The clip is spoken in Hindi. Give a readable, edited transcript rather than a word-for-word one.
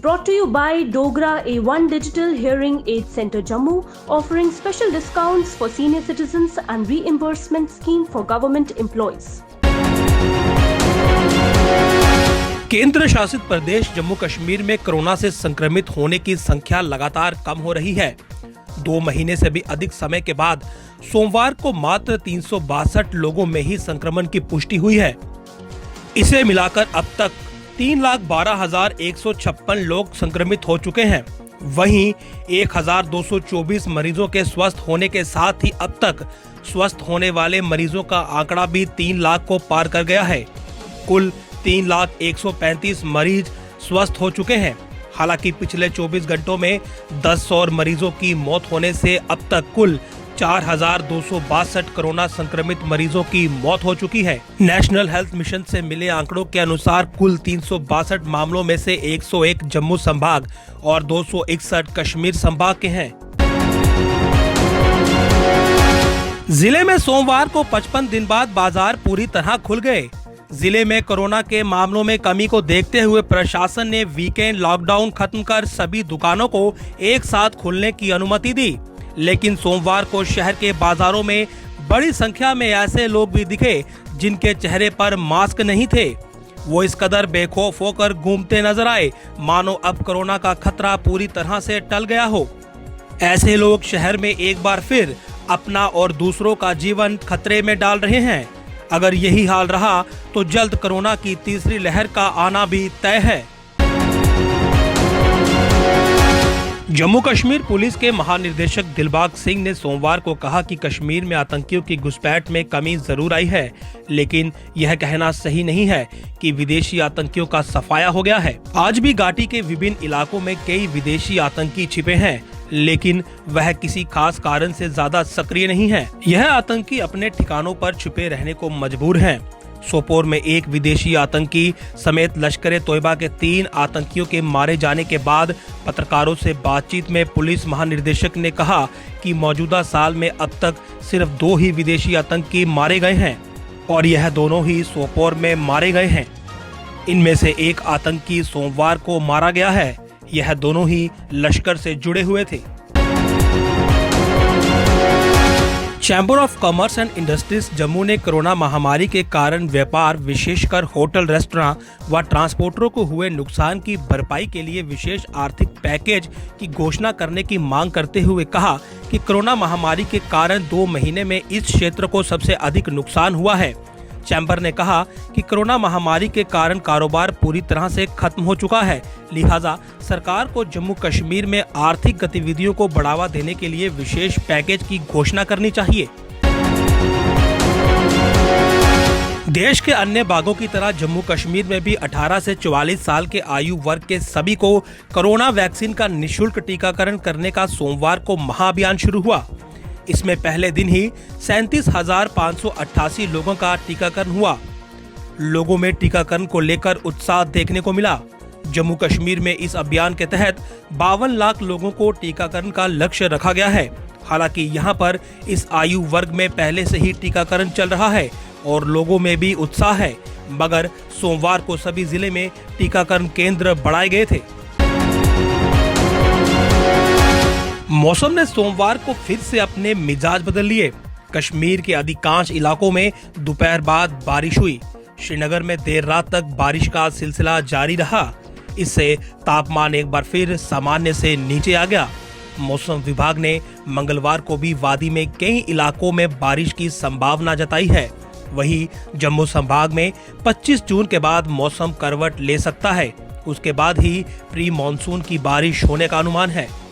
brought to you by Dogra A1 Digital Hearing Aid Center Jammu, offering special discounts for senior citizens and reimbursement scheme for government employees. केंद्र शासित प्रदेश जम्मू कश्मीर में कोरोना से संक्रमित होने की संख्या लगातार कम हो रही है। 2 महीने से भी अधिक समय के बाद सोमवार को मात्र 362 लोगों में ही संक्रमण की पुष्टि हुई है। इसे मिलाकर अब तक 3,12,156 लोग संक्रमित हो चुके हैं। वहीं 1,224 मरीजों के स्वस्थ होने के साथ ही अब तक स्वस्थ होने वाले मरीजों का आंकड़ा भी 3 लाख को पार कर गया है। कुल 3,135 मरीज स्वस्थ हो चुके हैं। हालांकि पिछले 24 घंटों में 10 और मरीजों की मौत होने से अब तक कुल 4,262 कोरोना संक्रमित मरीजों की मौत हो चुकी है। नेशनल हेल्थ मिशन से मिले आंकड़ों के अनुसार कुल 362 मामलों में से 101 जम्मू संभाग और 261 कश्मीर संभाग के हैं। जिले में सोमवार को 55 दिन बाद बाजार पूरी तरह खुल गए। जिले में कोरोना के मामलों में कमी को देखते हुए प्रशासन ने वीकेंड लॉकडाउन खत्म कर सभी दुकानों को एक साथ खोलने की अनुमति दी। लेकिन सोमवार को शहर के बाजारों में बड़ी संख्या में ऐसे लोग भी दिखे जिनके चेहरे पर मास्क नहीं थे। वो इस कदर बेखौफ होकर घूमते नजर आए मानो अब कोरोना का खतरा पूरी तरह से टल गया हो। ऐसे लोग शहर में एक बार फिर अपना और दूसरों का जीवन खतरे में डाल रहे हैं। अगर यही हाल रहा तो जल्द कोरोना की तीसरी लहर का आना भी तय है। जम्मू कश्मीर पुलिस के महानिदेशक दिलबाग सिंह ने सोमवार को कहा कि कश्मीर में आतंकियों की घुसपैठ में कमी जरूर आई है, लेकिन यह कहना सही नहीं है कि विदेशी आतंकियों का सफाया हो गया है। आज भी घाटी के विभिन्न इलाकों में कई विदेशी आतंकी छिपे हैं, लेकिन वह किसी खास कारण से ज्यादा सक्रिय नहीं है। यह आतंकी अपने ठिकानों पर छुपे रहने को मजबूर हैं। सोपोर में एक विदेशी आतंकी समेत लश्कर तोयबा के 3 आतंकियों के मारे जाने के बाद पत्रकारों से बातचीत में पुलिस महानिदेशक ने कहा कि मौजूदा साल में अब तक सिर्फ 2 ही विदेशी आतंकी मारे गए हैं और यह दोनों ही सोपोर में मारे गए हैं। इनमें से एक आतंकी सोमवार को मारा गया है। यह दोनों ही लश्कर से जुड़े हुए थे। Chamber of commerce and industries Jammu ने कोरोना महामारी के कारण व्यापार विशेषकर होटल, रेस्टोरेंट व ट्रांसपोर्टरों को हुए नुकसान की भरपाई के लिए विशेष आर्थिक पैकेज की घोषणा करने की मांग करते हुए कहा कि कोरोना महामारी के कारण 2 महीने में इस क्षेत्र को सबसे अधिक नुकसान हुआ है। चैम्बर ने कहा कि कोरोना महामारी के कारण कारोबार पूरी तरह से खत्म हो चुका है, लिहाजा सरकार को जम्मू कश्मीर में आर्थिक गतिविधियों को बढ़ावा देने के लिए विशेष पैकेज की घोषणा करनी चाहिए। देश के अन्य भागों की तरह जम्मू कश्मीर में भी 18 से 44 साल के आयु वर्ग के सभी को कोरोना वैक्सीन का निःशुल्क टीकाकरण करने का सोमवार को महाअभियान शुरू हुआ। इसमें पहले दिन ही 37,588 लोगों का टीकाकरण हुआ। लोगों में टीकाकरण को लेकर उत्साह देखने को मिला। जम्मू कश्मीर में इस अभियान के तहत 52 लाख लोगों को टीकाकरण का लक्ष्य रखा गया है। हालांकि यहां पर इस आयु वर्ग में पहले से ही टीकाकरण चल रहा है और लोगों में भी उत्साह है, मगर सोमवार को सभी जिले में टीकाकरण केंद्र बढ़ाए गए थे। मौसम ने सोमवार को फिर से अपने मिजाज बदल लिए। कश्मीर के अधिकांश इलाकों में दोपहर बाद बारिश हुई। श्रीनगर में देर रात तक बारिश का सिलसिला जारी रहा। इससे तापमान एक बार फिर सामान्य से नीचे आ गया। मौसम विभाग ने मंगलवार को भी वादी में कई इलाकों में बारिश की संभावना जताई है। वहीं जम्मू संभाग में 25 जून के बाद मौसम करवट ले सकता है। उसके बाद ही प्री मानसून की बारिश होने का अनुमान है।